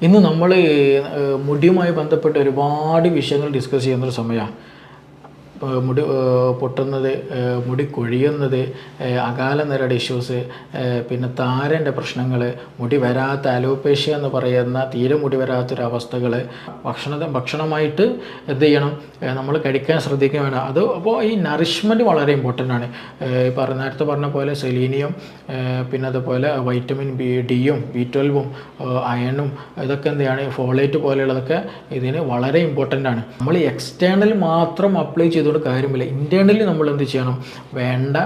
ഇന്ന് നമ്മൾ മുടിയുമായി ബന്ധപ്പെട്ട് ഒരുപാട് വിഷയങ്ങൾ ഡിസ്കസ് ചെയ്യുന്നൊരു സമയമാണ്. മുടി പൊട്ടുന്നത്, മുടി കൊഴിയുന്നത്, അകാല നിരയുടെ ഇഷ്യൂസ്, പിന്നെ താരൻ്റെ പ്രശ്നങ്ങൾ, മുടി വരാത്ത അലോപേഷ്യ എന്ന് പറയുന്ന തീരെ മുടി വരാത്തൊരവസ്ഥകൾ, ഭക്ഷണമായിട്ട് എന്ത് ചെയ്യണം, നമ്മൾ കഴിക്കാൻ ശ്രദ്ധിക്കുക വേണം. അത് അപ്പോൾ ഈ നറിഷ്മെൻറ്റ് വളരെ ഇമ്പോർട്ടൻ്റ് ആണ്. നേരത്തെ പറഞ്ഞ പോലെ സെലീനിയം, പിന്നെ അതുപോലെ വൈറ്റമിൻ ഡിയും B12ഉം അയണും ഇതൊക്കെ എന്താണ്, ഫോളേറ്റ് പോലെയുള്ളതൊക്കെ ഇതിന് വളരെ ഇമ്പോർട്ടൻ്റ് ആണ്. നമ്മൾ എക്സ്റ്റേണൽ മാത്രം അപ്ലൈ ചെയ്തുകൊണ്ട് കാര്യമില്ല. ഇൻറ്റേർണലി നമ്മൾ എന്ത് ചെയ്യണം, വേണ്ട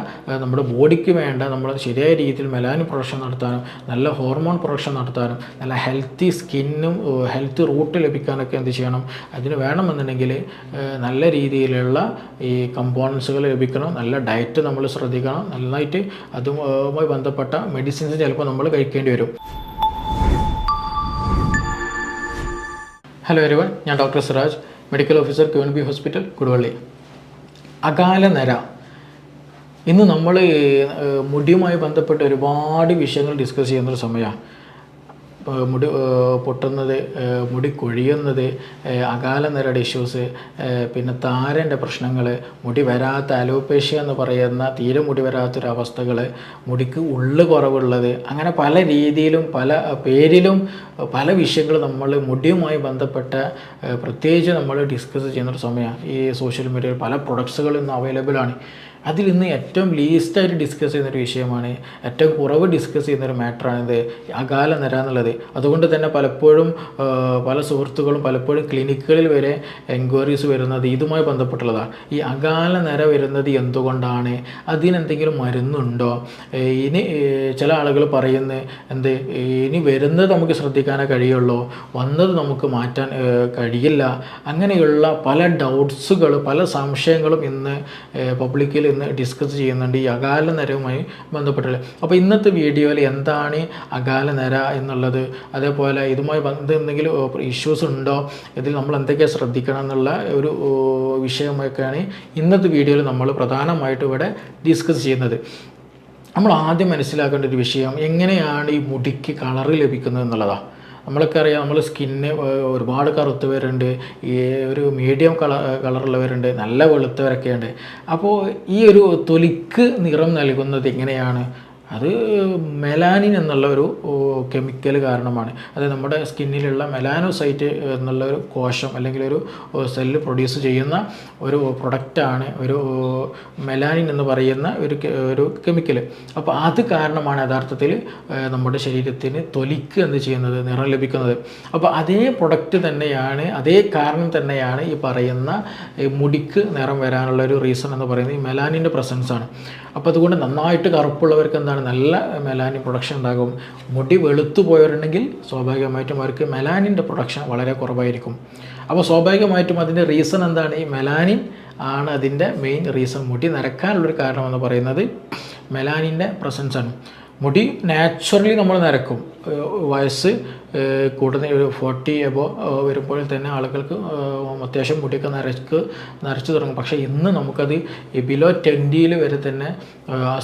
നമ്മുടെ ബോഡിക്ക് വേണ്ട നമ്മൾ ശരിയായ രീതിയിൽ മെലാനിൻ പ്രൊഡക്ഷൻ നടത്താനും നല്ല ഹോർമോൺ പ്രൊഡക്ഷൻ നടത്താനും നല്ല ഹെൽത്തി സ്കിന്നും ഹെൽത്തി റൂട്ട് ലഭിക്കാനൊക്കെ എന്ത് ചെയ്യണം, അതിന് വേണമെന്നുണ്ടെങ്കിൽ നല്ല രീതിയിലുള്ള ഈ കമ്പോണൻസുകൾ ലഭിക്കണം. നല്ല ഡയറ്റ് നമ്മൾ ശ്രദ്ധിക്കണം. നന്നായിട്ട് അതുമായി ബന്ധപ്പെട്ട മെഡിസിൻസ് ചിലപ്പോൾ നമ്മൾ കഴിക്കേണ്ടി വരും. ഹലോ എവരിവൺ, ഞാൻ doctor Siraj, medical officer QNB hospital, Koduvally. അകാല നര. ഇന്ന് നമ്മൾ മുടിയുമായി ബന്ധപ്പെട്ട് ഒരുപാട് വിഷയങ്ങൾ ഡിസ്കസ് ചെയ്യുന്നൊരു സമയമാണ്. മുടി പൊട്ടുന്നത്, മുടി കൊഴിയുന്നത്, അകാല നിരയുടെ ഇഷ്യൂസ്, പിന്നെ താരൻ്റെ പ്രശ്നങ്ങൾ, മുടി വരാത്ത അലോപേഷ്യ എന്ന് പറയുന്ന തീരെ മുടി വരാത്തൊരവസ്ഥകൾ, മുടിക്ക് ഉള്ളു കുറവുള്ളത്, അങ്ങനെ പല രീതിയിലും പല പേരിലും പല വിഷയങ്ങൾ നമ്മൾ മുടിയുമായി ബന്ധപ്പെട്ട പ്രത്യേകിച്ച് നമ്മൾ ഡിസ്കസ് ചെയ്യുന്നൊരു സമയമാണ്. ഈ സോഷ്യൽ മീഡിയയിൽ പല പ്രൊഡക്ട്സുകൾ ഇന്ന് അവൈലബിൾ ആണ്. അതിൽ ഇന്ന് ഏറ്റവും ലീസ്റ്റായിട്ട് ഡിസ്കസ് ചെയ്യുന്നൊരു വിഷയമാണ്, ഏറ്റവും കുറവ് ഡിസ്കസ് ചെയ്യുന്നൊരു മാറ്ററാണിത്, അകാല നിര എന്നുള്ളത്. അതുകൊണ്ട് തന്നെ പലപ്പോഴും പല സുഹൃത്തുക്കളും പലപ്പോഴും ക്ലിനിക്കുകളിൽ വരെ എൻക്വയറീസ് വരുന്നത് ഇതുമായി ബന്ധപ്പെട്ടുള്ളതാണ്. ഈ അകാല നിര വരുന്നത് എന്തുകൊണ്ടാണ്, അതിനെന്തെങ്കിലും മരുന്നുണ്ടോ, ഇനി ചില ആളുകൾ പറയുന്നത് ഇനി വരുന്നത് നമുക്ക് ശ്രദ്ധിക്കാനേ കഴിയുള്ളൂ, വന്നത് നമുക്ക് മാറ്റാൻ കഴിയില്ല. അങ്ങനെയുള്ള പല ഡൗട്ട്സുകൾ, പല സംശയങ്ങളും ഇന്ന് പബ്ലിക്കിൽ ഡിസ്കസ് ചെയ്യുന്നുണ്ട് ഈ അകാല നിരയുമായി ബന്ധപ്പെട്ടുള്ളത്. അപ്പോൾ ഇന്നത്തെ വീഡിയോയിൽ എന്താണ് അകാല നിര എന്നുള്ളത്, അതേപോലെ ഇതുമായി എന്തെങ്കിലും ഇഷ്യൂസ് ഉണ്ടോ, ഇതിൽ നമ്മൾ എന്തൊക്കെ ശ്രദ്ധിക്കണം എന്നുള്ള ഒരു വിഷയമൊക്കെയാണ് ഇന്നത്തെ വീഡിയോയിൽ നമ്മൾ പ്രധാനമായിട്ട് ഇവിടെ ഡിസ്കസ് ചെയ്യുന്നത്. നമ്മൾ ആദ്യം മനസ്സിലാക്കേണ്ട ഒരു വിഷയം, എങ്ങനെയാണ് ഈ മുടിക്ക് കളറ് ലഭിക്കുന്നത് എന്നുള്ളതാണ്. നമ്മളൊക്കെ അറിയാം, നമ്മൾ സ്കിന്ന് ഒരുപാട് കറുത്തവരുണ്ട്, ഈ ഒരു മീഡിയം കളറുള്ളവരുണ്ട്, നല്ല വെളുത്തവരൊക്കെ ഉണ്ട്. അപ്പോൾ ഈ ഒരു തൊലിക്ക് നിറം നൽകുന്നത് എങ്ങനെയാണ്, അത് മെലാനിൻ എന്നുള്ള ഒരു കെമിക്കൽ കാരണമാണ്. അത് നമ്മുടെ സ്കിന്നിലുള്ള മെലാനോസൈറ്റ് എന്നുള്ള ഒരു കോശം അല്ലെങ്കിൽ ഒരു സെല്ല് പ്രൊഡ്യൂസ് ചെയ്യുന്ന ഒരു പ്രൊഡക്റ്റാണ് ഒരു മെലാനിൻ എന്ന് പറയുന്ന ഒരു കെമിക്കൽ. അപ്പോൾ അത് കാരണമാണ് യഥാർത്ഥത്തിൽ നമ്മുടെ ശരീരത്തിന് തൊലിക്ക് എന്ത് ചെയ്യുന്നത്, നിറം ലഭിക്കുന്നത്. അപ്പോൾ അതേ പ്രൊഡക്റ്റ് തന്നെയാണ്, അതേ കാരണം തന്നെയാണ് ഈ പറയുന്ന മുടിക്ക് നിറം വരാനുള്ള ഒരു റീസൺ എന്ന് പറയുന്നത് ഈ മെലാനിൻ്റെ പ്രസൻസ് ആണ്. അപ്പോൾ അതുകൊണ്ട് നന്നായിട്ട് കറുപ്പുള്ളവർക്ക് എന്താണ്, നല്ല മെലാനിൻ പ്രൊഡക്ഷൻ ഉണ്ടാകും. മുടി വെളുത്തു പോയവരുണ്ടെങ്കിൽ സ്വാഭാവികമായിട്ടും അവർക്ക് മെലാനിൻ്റെ പ്രൊഡക്ഷൻ വളരെ കുറവായിരിക്കും. അപ്പോൾ സ്വാഭാവികമായിട്ടും അതിൻ്റെ റീസൺ എന്താണ്, ഈ മെലാനിൻ ആണ് അതിൻ്റെ മെയിൻ റീസൺ. മുടി നരക്കാനുള്ളൊരു കാരണമെന്ന് പറയുന്നത് മെലാനിൻ്റെ പ്രസൻസാണ്. മുടി നാച്ചുറലി നമ്മൾ നരക്കും. വയസ്സ് കൂടുന്ന ഒരു 40 എബോ വരുമ്പോൾ തന്നെ ആളുകൾക്ക് അത്യാവശ്യം മുടിയൊക്കെ നരച്ചു തുടങ്ങും. പക്ഷേ ഇന്ന് നമുക്കത് ബിലോ 20 വരെ തന്നെ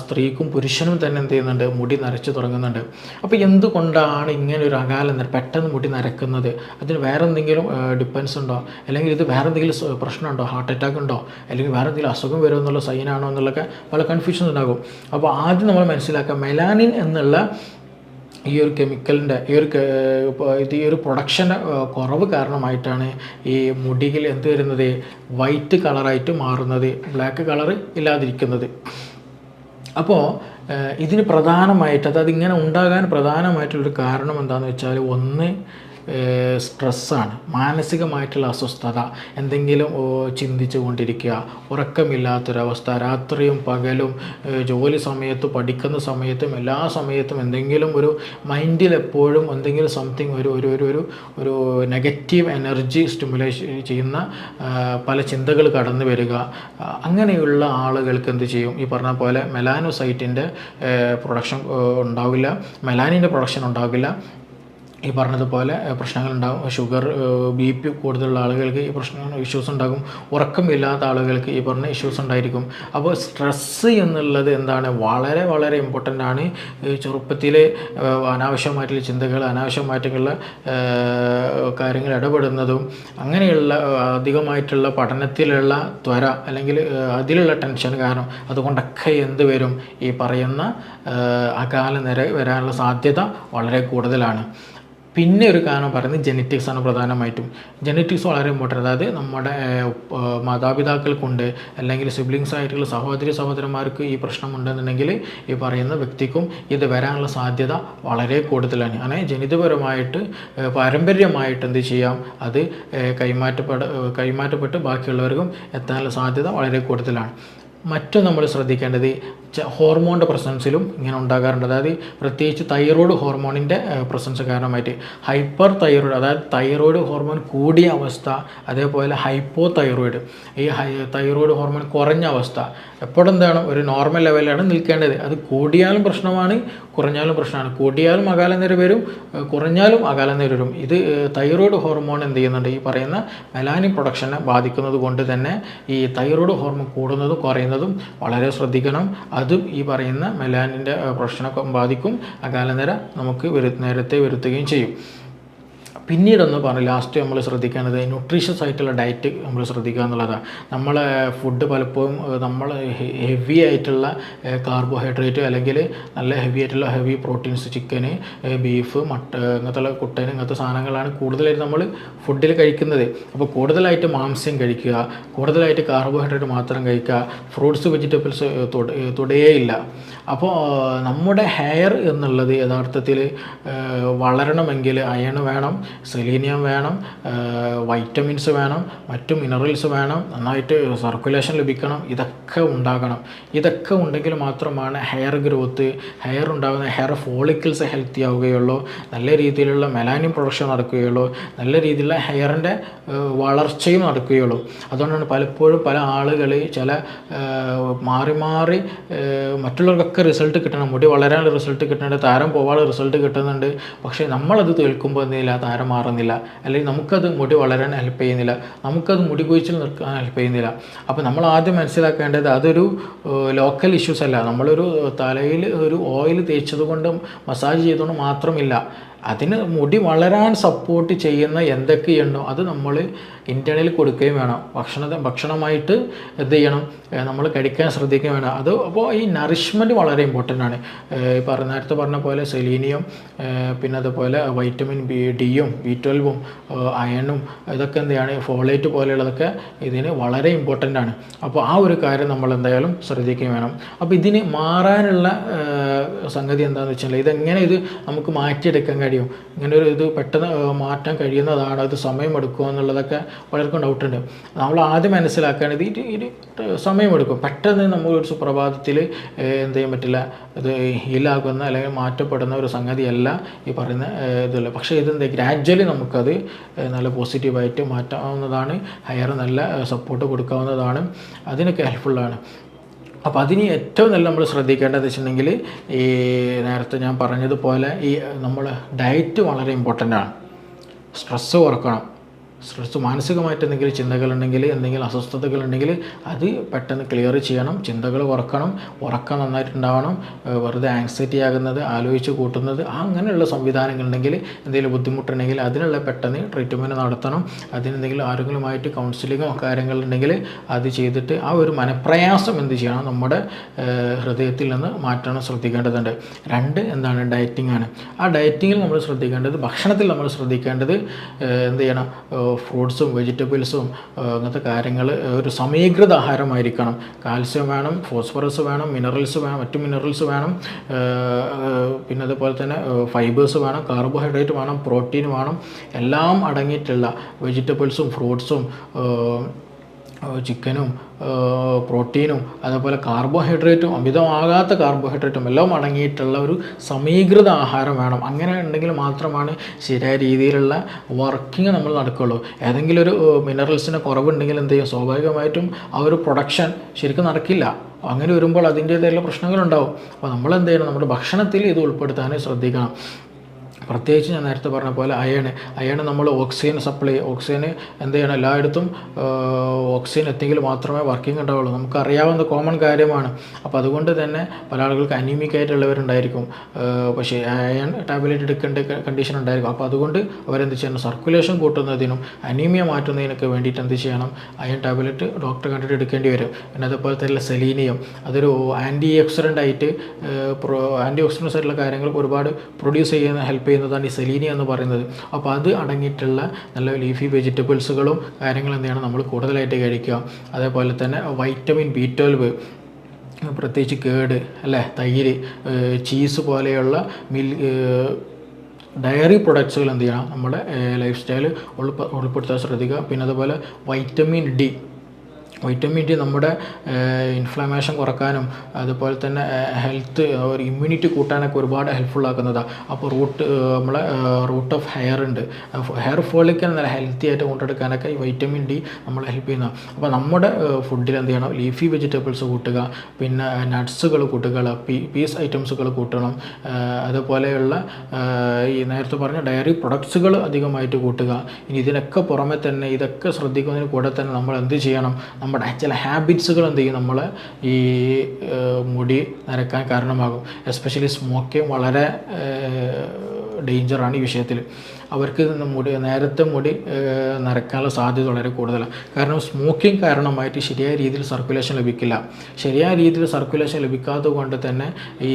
സ്ത്രീക്കും പുരുഷനും തന്നെ എന്ത് ചെയ്യുന്നുണ്ട്, മുടി നരച്ചു തുടങ്ങുന്നുണ്ട്. അപ്പോൾ എന്തുകൊണ്ടാണ് ഇങ്ങനെ ഒരു അകാല നിര പെട്ടെന്ന് മുടി നരക്കുന്നത്? അതിന് വേറെ എന്തെങ്കിലും ഡിപ്പെൻസ് ഉണ്ടോ, അല്ലെങ്കിൽ ഇത് വേറെ എന്തെങ്കിലും പ്രശ്നമുണ്ടോ, ഹാർട്ട് അറ്റാക്ക് ഉണ്ടോ, അല്ലെങ്കിൽ വേറെ എന്തെങ്കിലും അസുഖം വരുമോ എന്നുള്ള സൈനാണോ എന്നുള്ളതൊക്കെ പല കൺഫ്യൂഷൻസ് ഉണ്ടാകും. അപ്പോൾ ആദ്യം നമ്മൾ മനസ്സിലാക്കുക, മെലാനിൻ എന്നുള്ള ഈ ഒരു കെമിക്കലിൻ്റെ ഈ ഒരു പ്രൊഡക്ഷൻ്റെ കുറവ് കാരണമായിട്ടാണ് ഈ മുടിയിൽ എന്ത് വരുന്നത്, വൈറ്റ് കളറായിട്ട് മാറുന്നത്, ബ്ലാക്ക് കളറ് ഇല്ലാതിരിക്കുന്നത്. അപ്പോൾ ഇതിന് പ്രധാനമായിട്ട് അതിങ്ങനെ ഉണ്ടാകാൻ പ്രധാനമായിട്ടുള്ളൊരു കാരണം എന്താണെന്ന് വെച്ചാൽ, ഒന്ന് സ്ട്രെസ്സാണ്, മാനസികമായിട്ടുള്ള അസ്വസ്ഥത, എന്തെങ്കിലും ചിന്തിച്ചു കൊണ്ടിരിക്കുക, ഉറക്കമില്ലാത്തൊരവസ്ഥ, രാത്രിയും പകലും ജോലി സമയത്തും പഠിക്കുന്ന സമയത്തും എല്ലാ സമയത്തും എന്തെങ്കിലും ഒരു മൈൻഡിൽ എപ്പോഴും എന്തെങ്കിലും സംതിങ് ഒരു നെഗറ്റീവ് എനർജി സ്റ്റിമുലേഷൻ ചെയ്യുന്ന പല ചിന്തകൾ കടന്നു വരിക. അങ്ങനെയുള്ള ആളുകൾക്ക് എന്ത് ചെയ്യും, ഈ പറഞ്ഞ പോലെ മെലാനോസൈറ്റിൻ്റെ പ്രൊഡക്ഷൻ ഉണ്ടാവില്ല, മെലാനിൻ്റെ പ്രൊഡക്ഷൻ ഉണ്ടാവില്ല. ഈ പറഞ്ഞതുപോലെ പ്രശ്നങ്ങളുണ്ടാകും. ഷുഗർ, BP കൂടുതലുള്ള ആളുകൾക്ക് ഈ പ്രശ്നങ്ങൾ ഇഷ്യൂസ് ഉണ്ടാകും. ഉറക്കമില്ലാത്ത ആളുകൾക്ക് ഈ പറഞ്ഞ ഇഷ്യൂസ് ഉണ്ടായിരിക്കും. അപ്പോൾ സ്ട്രെസ്സ് എന്നുള്ളത് എന്താണ്, വളരെ വളരെ ഇമ്പോർട്ടൻ്റ് ആണ്. ചെറുപ്പത്തിൽ അനാവശ്യമായിട്ടുള്ള ചിന്തകൾ, അനാവശ്യമായിട്ടുള്ള കാര്യങ്ങൾ ഇടപെടുന്നതും, അങ്ങനെയുള്ള അധികമായിട്ടുള്ള പഠനത്തിലുള്ള ത്വര അല്ലെങ്കിൽ അതിലുള്ള ടെൻഷൻ കാരണം അതുകൊണ്ടൊക്കെ എന്ത് വരും, ഈ പറയുന്ന അകാല നിര വരാനുള്ള സാധ്യത വളരെ കൂടുതലാണ്. പിന്നെ ഒരു കാരണം പറയുന്നത് ജെനറ്റിക്സ് ആണ്. പ്രധാനമായിട്ടും ജെനറ്റിക്സ് വളരെ ഇമ്പോർട്ടൻ്റ്. അതായത് നമ്മുടെ മാതാപിതാക്കൾക്കുണ്ട് അല്ലെങ്കിൽ സിബ്ലിങ്സ് ആയിട്ടുള്ള സഹോദരന്മാർക്ക് ഈ പ്രശ്നമുണ്ടെന്നുണ്ടെങ്കിൽ ഈ പറയുന്ന വ്യക്തിക്കും ഇത് വരാനുള്ള സാധ്യത വളരെ കൂടുതലാണ്. അങ്ങനെ ജനിതപരമായിട്ട് പാരമ്പര്യമായിട്ട് എന്ത് ചെയ്യാം, അത് കൈമാറ്റപ്പെട്ട് ബാക്കിയുള്ളവർക്കും എത്താനുള്ള സാധ്യത വളരെ കൂടുതലാണ്. മറ്റും നമ്മൾ ശ്രദ്ധിക്കേണ്ടത് ഹോർമോണിൻ്റെ പ്രസൻസിലും ഇങ്ങനെ ഉണ്ടാകാറുണ്ട്. അതായത് പ്രത്യേകിച്ച് തൈറോയ്ഡ് ഹോർമോണിൻ്റെ പ്രസൻസ് കാരണമായിട്ട് ഹൈപ്പർ തൈറോയ്ഡ്, അതായത് തൈറോയ്ഡ് ഹോർമോൺ കൂടിയ അവസ്ഥ, അതേപോലെ ഹൈപ്പോ തൈറോയ്ഡ്, ഈ തൈറോയ്ഡ് ഹോർമോൺ കുറഞ്ഞ അവസ്ഥ എപ്പോഴെന്താണ് ഒരു നോർമൽ ലെവലിലാണ് നിൽക്കേണ്ടത്. അത് കൂടിയാലും പ്രശ്നമാണ്, കുറഞ്ഞാലും പ്രശ്നമാണ്. കൂടിയാലും അകാല നിര വരും, കുറഞ്ഞാലും അകാല നിര വരും. ഇത് തൈറോയ്ഡ് ഹോർമോൺ എന്ത് ചെയ്യുന്നുണ്ട്, ഈ പറയുന്ന മെലാനിൻ പ്രൊഡക്ഷനെ ബാധിക്കുന്നത് കൊണ്ട് തന്നെ ഈ തൈറോയ്ഡ് ഹോർമോൺ കൂടുന്നതും കുറയുന്നതും വളരെ ശ്രദ്ധിക്കണം. അതും ഈ പറയുന്ന മെലാനിൻ്റെ പ്രൊഡക്ഷനെ ബാധിക്കും, അകാല നിര നമുക്ക് നേരത്തെ വരുത്തുകയും ചെയ്യും. പിന്നീടൊന്ന് പറഞ്ഞ് ലാസ്റ്റ് നമ്മൾ ശ്രദ്ധിക്കേണ്ടത് ന്യൂട്രീഷ്യസ് ആയിട്ടുള്ള ഡയറ്റ് നമ്മൾ ശ്രദ്ധിക്കുക എന്നുള്ളതാണ്. നമ്മളെ ഫുഡ് പലപ്പോഴും നമ്മൾ ഹെവി ആയിട്ടുള്ള കാർബോഹൈഡ്രേറ്റ് അല്ലെങ്കിൽ നല്ല ഹെവി പ്രോട്ടീൻസ്, ചിക്കന്, ബീഫ്, ഇങ്ങനത്തെ കുട്ടൻ, ഇങ്ങനത്തെ സാധനങ്ങളാണ് കൂടുതലായിട്ട് നമ്മൾ ഫുഡിൽ കഴിക്കുന്നത്. അപ്പോൾ കൂടുതലായിട്ട് മാംസ്യം കഴിക്കുക, കൂടുതലായിട്ട് കാർബോഹൈഡ്രേറ്റ് മാത്രം കഴിക്കുക, ഫ്രൂട്ട്സ് വെജിറ്റബിൾസ് തൊടുകയില്ല. അപ്പോൾ നമ്മുടെ ഹെയർ എന്നുള്ളത് യഥാർത്ഥത്തിൽ വളരണമെങ്കിൽ അയൺ വേണം, സെലീനിയം വേണം, വൈറ്റമിൻസ് വേണം, മറ്റു മിനറൽസ് വേണം, നന്നായിട്ട് സർക്കുലേഷൻ ലഭിക്കണം. ഇതൊക്കെ ഉണ്ടാകണം. ഇതൊക്കെ ഉണ്ടെങ്കിൽ മാത്രമാണ് ഹെയർ ഗ്രോത്ത്, ഹെയർ ഉണ്ടാകുന്ന ഹെയർ ഫോളിക്കിൾസ് ഹെൽത്തി ആവുകയുള്ളൂ, നല്ല രീതിയിലുള്ള മെലാനിൻ പ്രൊഡക്ഷൻ നടക്കുകയുള്ളൂ, നല്ല രീതിയിലുള്ള ഹെയറിൻ്റെ വളർച്ചയും നടക്കുകയുള്ളൂ. അതുകൊണ്ടാണ് പലപ്പോഴും പല ആളുകൾ മാറി മറ്റുള്ളവർക്കൊക്കെ റിസൾട്ട് കിട്ടണം, മുടി വളരാനുള്ള റിസൾട്ട് കിട്ടുന്നുണ്ട്, താരം പോകാനുള്ള റിസൾട്ട് കിട്ടുന്നുണ്ട്. പക്ഷേ നമ്മളത് കേൾക്കുമ്പോൾ എന്തെങ്കിലും താരം മാറുന്നില്ല, അല്ലെങ്കിൽ നമുക്കത് മുടി വളരാൻ ഹെൽപ്പ് ചെയ്യുന്നില്ല, നമുക്കത് മുടി കൊഴിച്ചിൽ നിർത്താൻ ഹെൽപ്പ് ചെയ്യുന്നില്ല. അപ്പോൾ നമ്മൾ ആദ്യം മനസ്സിലാക്കേണ്ടത് അതൊരു ലോക്കൽ ഇഷ്യൂസ് അല്ല. നമ്മളൊരു തലയിൽ ഒരു ഓയിൽ തേച്ചത് കൊണ്ട് മസാജ് ചെയ്തുകൊണ്ട് മാത്രമില്ല. അതിന് മുടി വളരാൻ സപ്പോർട്ട് ചെയ്യുന്ന എന്തൊക്കെയുണ്ടോ അത് നമ്മൾ ഇൻറ്റേർണലി കൊടുക്കുകയും വേണം. ഭക്ഷണമായിട്ട് എന്ത് ചെയ്യണം, നമ്മൾ കഴിക്കാൻ ശ്രദ്ധിക്കുകയും വേണം. അത് അപ്പോൾ ഈ നറിഷ്മെൻറ്റ് വളരെ ഇമ്പോർട്ടൻ്റ് ആണ്. നേരത്തെ പറഞ്ഞ പോലെ സെലീനിയം, പിന്നെ അതുപോലെ വൈറ്റമിൻ ഡിയും B12ഉം അയണും ഇതൊക്കെ എന്താണ്, ഫോളേറ്റ് പോലെയുള്ളതൊക്കെ ഇതിന് വളരെ ഇമ്പോർട്ടൻ്റ് ആണ്. അപ്പോൾ ആ ഒരു കാര്യം നമ്മൾ എന്തായാലും ശ്രദ്ധിക്കുകയും വേണം. അപ്പോൾ ഇതിന് മാറാനുള്ള സംഗതി എന്താണെന്ന് വെച്ചാൽ ഇതെങ്ങനെ ഇത് നമുക്ക് മാറ്റിയെടുക്കാൻ കഴിയും, ഇങ്ങനെ ഇത് പെട്ടെന്ന് മാറ്റാൻ കഴിയുന്നതാണ്, ഇത് സമയമെടുക്കുക എന്നുള്ളതൊക്കെ പലർക്കും ഡൗട്ടുണ്ട്. നമ്മൾ ആദ്യം മനസ്സിലാക്കേണ്ടത് ഇത് സമയമെടുക്കും. പെട്ടെന്ന് നമ്മൾ ഒരു സുപ്രഭാതത്തിൽ എന്ത് ചെയ്യാൻ പറ്റില്ല, ഇത് ഹീലാകുന്ന അല്ലെങ്കിൽ മാറ്റപ്പെടുന്ന ഒരു സംഗതിയല്ല ഈ പറയുന്ന ഇതല്ല. പക്ഷേ ഇതെന്താ ഗ്രാജ്വലി നമുക്കത് നല്ല പോസിറ്റീവായിട്ട് മാറ്റാവുന്നതാണ്, ഹെയർ നല്ല സപ്പോർട്ട് കൊടുക്കാവുന്നതാണ്, അതിനൊക്കെ ഹെൽപ്ഫുള്ളാണ്. അപ്പോൾ അതിന് ഏറ്റവും നല്ല നമ്മൾ ശ്രദ്ധിക്കേണ്ടത് വെച്ചിട്ടുണ്ടെങ്കിൽ ഈ നേരത്തെ ഞാൻ പറഞ്ഞതുപോലെ ഈ നമ്മൾ ഡയറ്റ് വളരെ ഇമ്പോർട്ടൻ്റ് ആണ്. സ്ട്രെസ്സ് കുറക്കണം. സ്ട്രെസ് മാനസികമായിട്ട് എന്തെങ്കിലും ചിന്തകളുണ്ടെങ്കിൽ, എന്തെങ്കിലും അസ്വസ്ഥതകളുണ്ടെങ്കിൽ അത് പെട്ടെന്ന് ക്ലിയർ ചെയ്യണം. ചിന്തകൾ കുറക്കണം, ഉറക്കം നന്നായിട്ടുണ്ടാവണം. വെറുതെ ആങ്സൈറ്റി ആകുന്നത്, ആലോചിച്ച് കൂട്ടുന്നത്, അങ്ങനെയുള്ള സംവിധാനങ്ങളുണ്ടെങ്കിൽ, എന്തെങ്കിലും ബുദ്ധിമുട്ടുണ്ടെങ്കിൽ അതിനുള്ള പെട്ടെന്ന് ട്രീറ്റ്മെൻറ്റ് നടത്തണം. അതിനെന്തെങ്കിലും ആരെങ്കിലുമായിട്ട് കൗൺസിലിങ്ങോ കാര്യങ്ങളുണ്ടെങ്കിൽ അത് ചെയ്തിട്ട് ആ ഒരു മനപ്രയാസം എന്ത് ചെയ്യണം, നമ്മുടെ ഹൃദയത്തിൽ നിന്ന് മാറ്റണം, ശ്രദ്ധിക്കേണ്ടതുണ്ട്. എന്താണ് ഡയറ്റിംഗ് ആണ്. ആ ഡയറ്റിങ്ങിൽ നമ്മൾ ശ്രദ്ധിക്കേണ്ടത്, ഭക്ഷണത്തിൽ നമ്മൾ ശ്രദ്ധിക്കേണ്ടത് എന്ത് ചെയ്യണം, ഫ്രൂട്ട്സും വെജിറ്റബിൾസും അങ്ങനത്തെ കാര്യങ്ങൾ ഒരു സമീകൃത ആഹാരമായിരിക്കണം. കാൽസ്യം വേണം, ഫോസ്ഫറസ് വേണം, മിനറൽസ് വേണം, മറ്റു മിനറൽസ് വേണം, പിന്നെ അതുപോലെ തന്നെ ഫൈബേഴ്സ് വേണം, കാർബോഹൈഡ്രേറ്റ് വേണം, പ്രോട്ടീൻ വേണം. എല്ലാം അടങ്ങിയിട്ടുള്ള വെജിറ്റബിൾസും ഫ്രൂട്ട്സും ചിക്കനും പ്രോട്ടീനും അതുപോലെ കാർബോഹൈഡ്രേറ്റും അമിതമാകാത്ത കാർബോഹൈഡ്രേറ്റും എല്ലാം അടങ്ങിയിട്ടുള്ള ഒരു സമീകൃത ആഹാരം വേണം. അങ്ങനെ ഉണ്ടെങ്കിൽ മാത്രമാണ് ശരിയായ രീതിയിലുള്ള വർക്കിംഗ് നമ്മൾ നടക്കുകയുള്ളൂ. ഏതെങ്കിലും ഒരു മിനറൽസിന് കുറവുണ്ടെങ്കിൽ എന്ത് ചെയ്യും, സ്വാഭാവികമായിട്ടും ആ ഒരു പ്രൊഡക്ഷൻ ശരിക്കും നടക്കില്ല. അങ്ങനെ വരുമ്പോൾ അതിൻ്റേതായുള്ള പ്രശ്നങ്ങളുണ്ടാവും. അപ്പോൾ നമ്മൾ എന്ത് ചെയ്യണം, നമ്മുടെ ഭക്ഷണത്തിൽ ഇത് ഉൾപ്പെടുത്താൻ ശ്രദ്ധിക്കണം. പ്രത്യേകിച്ച് ഞാൻ നേരത്തെ പറഞ്ഞ പോലെ അയൺ നമ്മൾ ഓക്സിജൻ എന്ത് ചെയ്യണം, എല്ലായിടത്തും ഓക്സിജൻ എത്തിയെങ്കിൽ മാത്രമേ വർക്കിംഗ് ഉണ്ടാവുള്ളൂ. നമുക്കറിയാവുന്ന കോമൺ കാര്യമാണ്. അപ്പോൾ അതുകൊണ്ട് തന്നെ പല ആളുകൾക്ക് അനീമിക് ആയിട്ടുള്ളവരുണ്ടായിരിക്കും, പക്ഷേ അയൺ ടാബ്ലറ്റ് എടുക്കേണ്ട കണ്ടീഷൻ ഉണ്ടായിരിക്കും. അപ്പോൾ അതുകൊണ്ട് അവരെന്ത് ചെയ്യണം, സർക്കുലേഷൻ കൂട്ടുന്നതിനും അനീമിയ മാറ്റുന്നതിനൊക്കെ വേണ്ടിയിട്ട് എന്ത് ചെയ്യണം, അയൺ ടാബ്ലറ്റ് ഡോക്ടറെ കണ്ടിട്ട് എടുക്കേണ്ടി വരും. പിന്നെ അതുപോലെ തന്നെ സെലീനിയം, അതൊരു ആൻറ്റി ഓക്സിഡൻ്റ് ആയിട്ടുള്ള കാര്യങ്ങൾ ഒരുപാട് ഹെൽപ്പ് ചെയ്യുന്നതാണ് ഈ സെലീനിയം എന്ന് പറയുന്നത്. അപ്പോൾ അത് അടങ്ങിയിട്ടുള്ള നല്ല ലീഫി വെജിറ്റബിൾസുകളും കാര്യങ്ങളും എന്ത് ചെയ്യണം, നമ്മൾ കൂടുതലായിട്ട് കഴിക്കുക. അതേപോലെ തന്നെ വൈറ്റമിൻ B12, പ്രത്യേകിച്ച് കേട് അല്ലേ, തൈര്, ചീസ് പോലെയുള്ള ഡയറി പ്രൊഡക്ട്സുകൾ എന്ത് ചെയ്യണം, നമ്മുടെ ലൈഫ് സ്റ്റൈൽ ഉൾപ്പെടുത്താൻ ശ്രദ്ധിക്കുക. പിന്നെ അതുപോലെ വൈറ്റമിൻ ഡി നമ്മുടെ ഇൻഫ്ലമേഷൻ കുറക്കാനും അതുപോലെ തന്നെ ഹെൽത്ത് ഇമ്മ്യൂണിറ്റി കൂട്ടാനൊക്കെ ഒരുപാട് ഹെൽപ്ഫുൾ ആക്കുന്നതാണ്. അപ്പോൾ നമ്മളെ റൂട്ട് ഓഫ് ഹെയർ ഉണ്ട്, ഹെയർ ഫോളിക്കൽ നല്ല ഹെൽത്തി ആയിട്ട് കൊണ്ടെടുക്കാനൊക്കെ ഈ വൈറ്റമിൻ ഡി നമ്മളെ ഹെൽപ്പ് ചെയ്യുന്നതാണ്. അപ്പോൾ നമ്മുടെ ഫുഡിൽ എന്ത് ചെയ്യണം, ലീഫി വെജിറ്റബിൾസ് കൂട്ടുക, പിന്നെ നട്ട്സുകൾ കൂട്ടുക, പീസ് ഐറ്റംസുകൾ കൂട്ടണം. അതുപോലെയുള്ള ഈ നേരത്തെ പറഞ്ഞ ഡയറി പ്രൊഡക്ട്സുകൾ അധികമായിട്ട് കൂട്ടുക. ഇനി ഇതിനൊക്കെ പുറമെ തന്നെ ഇതൊക്കെ ശ്രദ്ധിക്കുന്നതിന് കൂടെ തന്നെ നമ്മൾ എന്ത് ചെയ്യണം, നമ്മുടെ ചില ഹാബിറ്റ്സുകൾ എന്ത് ചെയ്യും, നമ്മൾ ഈ മുടി നരക്കാൻ കാരണമാകും. എസ്പെഷ്യലി സ്മോക്കിംഗ് വളരെ ഡേഞ്ചറാണ് ഈ വിഷയത്തിൽ. അവർക്ക് നേരത്തെ മുടി നരക്കാനുള്ള സാധ്യത വളരെ കൂടുതലാണ്. കാരണം സ്മോക്കിംഗ് കാരണമായിട്ട് ശരിയായ രീതിയിൽ സർക്കുലേഷൻ ലഭിക്കില്ല. ശരിയായ രീതിയിൽ സർക്കുലേഷൻ ലഭിക്കാത്തത് കൊണ്ട് തന്നെ ഈ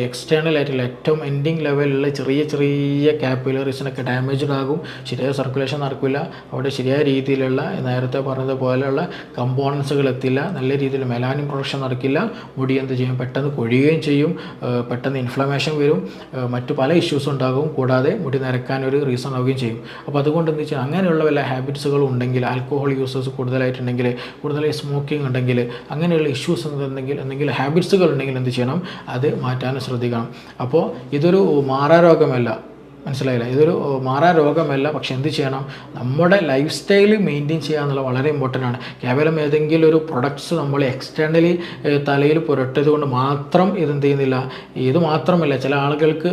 എക്സ്റ്റേണൽ ആയിട്ടുള്ള ഏറ്റവും എൻഡിങ് ലെവലിലുള്ള ചെറിയ കാപ്പിലറീസിനൊക്കെ ഡാമേജ്ഡ് ആകും. ശരിയായ സർക്കുലേഷൻ നടക്കില്ല. അവിടെ ശരിയായ രീതിയിലുള്ള നേരത്തെ പറഞ്ഞതുപോലെയുള്ള കമ്പോണൻസുകൾ എത്തില്ല. നല്ല രീതിയിൽ മെലാനിൻ പ്രൊഡക്ഷൻ നടക്കില്ല. മുടി എന്ത് ചെയ്യും, പെട്ടെന്ന് കൊഴിയുകയും ചെയ്യും, പെട്ടെന്ന് ഇൻഫ്ലമേഷൻ വരും, മറ്റു പല ഇഷ്യൂസ് ഉണ്ടാകും. കൂടാതെ മുടി നരക്കാനൊരു റീസൺ ആവുകയും ചെയ്യും. അപ്പോൾ അതുകൊണ്ട് എന്താ വെച്ചാൽ അങ്ങനെയുള്ള വല്ല ഹാബിറ്റ്സുകൾ ഉണ്ടെങ്കിൽ, ആൽക്കഹോൾ യൂസേഴ്സ് കൂടുതലായിട്ടുണ്ടെങ്കിൽ, കൂടുതലായി സ്മോക്കിംഗ് ഉണ്ടെങ്കിൽ, അങ്ങനെയുള്ള ഇഷ്യൂസ് എന്തെങ്കിലും ഹാബിറ്റ്സുകൾ ഉണ്ടെങ്കിൽ എന്ത് ചെയ്യണം, അത് മാറ്റാനും ശ്രദ്ധിക്കണം. അപ്പോൾ ഇതൊരു മാറാരോഗമല്ല, മനസ്സിലായില്ല, ഇതൊരു മാറാ രോഗമല്ല. പക്ഷെ എന്ത് ചെയ്യണം, നമ്മുടെ ലൈഫ് സ്റ്റൈൽ മെയിൻറ്റെയിൻ ചെയ്യുക എന്നുള്ളത് വളരെ ഇമ്പോർട്ടൻ്റ് ആണ്. കേവലം ഏതെങ്കിലും ഒരു പ്രൊഡക്ട്സ് നമ്മൾ എക്സ്റ്റേണലി തലയിൽ പുരട്ടത് കൊണ്ട് മാത്രം ഇതെന്ത് ചെയ്യുന്നില്ല. ഇത് മാത്രമല്ല, ചില ആളുകൾക്ക്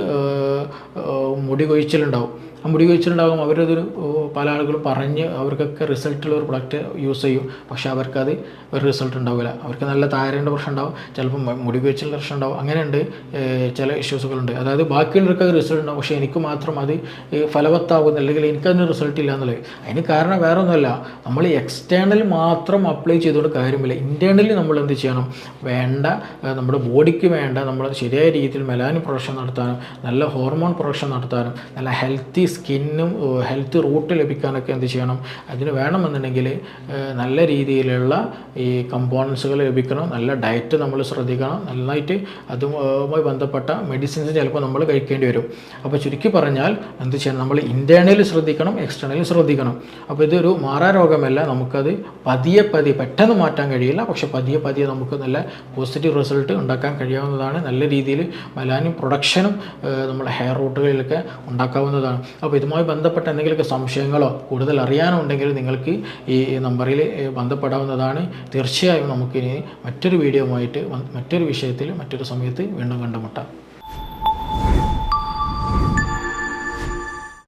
മുടി കൊഴിച്ചിലുണ്ടാവും. ആ മുടി കൊഴിച്ചിലുണ്ടാകും, അവരതൊരു പല ആളുകളും പറഞ്ഞ് അവർക്കൊക്കെ റിസൾട്ടുള്ള ഒരു പ്രൊഡക്റ്റ് യൂസ് ചെയ്യും. പക്ഷേ അവർക്കത് ഒരു റിസൾട്ട് ഉണ്ടാവില്ല. അവർക്ക് നല്ല താരേൻ്റെ പ്രശ്നം ഉണ്ടാവും, ചിലപ്പോൾ മുടി കൊഴിച്ചിലിൻ്റെ പ്രശ്നം ഉണ്ടാവും. അങ്ങനെയുണ്ട് ചില ഇഷ്യൂസുകളുണ്ട്. അതായത് ബാക്കിയുള്ളവർക്ക് അത് റിസൾട്ട് ഉണ്ടാവും, പക്ഷേ എനിക്ക് മാത്രം അത് ഫലവത്താകുന്ന, അല്ലെങ്കിൽ എനിക്കതിന് റിസൾട്ട് ഇല്ല എന്നുള്ളത്. അതിന് കാരണം വേറെ ഒന്നുമല്ല, നമ്മൾ എക്സ്റ്റേണൽ മാത്രം അപ്ലൈ ചെയ്തുകൊണ്ട് കാര്യമില്ല. ഇൻറ്റേർണലി നമ്മൾ എന്ത് ചെയ്യണം, വേണ്ട നമ്മുടെ ബോഡിക്ക് വേണ്ട നമ്മൾ ശരിയായ രീതിയിൽ മെലാനിൻ പ്രൊഡക്ഷൻ നടത്താനും, നല്ല ഹോർമോൺ പ്രൊഡക്ഷൻ നടത്താനും, നല്ല ഹെൽത്തി സ്കിന്നും ഹെൽത്ത് റൂട്ട് ലഭിക്കാനൊക്കെ എന്ത് ചെയ്യണം, അതിന് വേണമെന്നുണ്ടെങ്കിൽ നല്ല രീതിയിലുള്ള ഈ കമ്പോണൻസുകൾ ലഭിക്കണം. നല്ല ഡയറ്റ് നമ്മൾ ശ്രദ്ധിക്കണം. നന്നായിട്ട് അതുമായി ബന്ധപ്പെട്ട മെഡിസിൻസ് ചിലപ്പോൾ നമ്മൾ കഴിക്കേണ്ടി വരും. അപ്പോൾ ചുരുക്കി പറഞ്ഞാൽ എന്ത് ചെയ്യണം, നമ്മൾ ഇൻറ്റേർണലി ശ്രദ്ധിക്കണം, എക്സ്റ്റേണലി ശ്രദ്ധിക്കണം. അപ്പോൾ ഇതൊരു മാറാ രോഗമല്ല. നമുക്കത് പതിയെ പെട്ടെന്ന് മാറ്റാൻ കഴിയില്ല. പക്ഷേ പതിയെ നമുക്ക് നല്ല പോസിറ്റീവ് റിസൾട്ട് ഉണ്ടാക്കാൻ കഴിയാവുന്നതാണ്. നല്ല രീതിയിൽ മെലാനിൻ പ്രൊഡക്ഷനും നമ്മുടെ ഹെയർ റൂട്ടുകളിലൊക്കെ ഉണ്ടാക്കാവുന്നതാണ്. അപ്പോൾ ഇതുമായി ബന്ധപ്പെട്ട എന്തെങ്കിലുമൊക്കെ സംശയങ്ങളോ കൂടുതൽ അറിയാനോ ഉണ്ടെങ്കിൽ നിങ്ങൾക്ക് ഈ നമ്പറിൽ ബന്ധപ്പെടാവുന്നതാണ്. തീർച്ചയായും നമുക്കിനി മറ്റൊരു വീഡിയോയുമായിട്ട് മറ്റൊരു വിഷയത്തിൽ മറ്റൊരു സമയത്ത് വീണ്ടും കണ്ടുമുട്ടാം.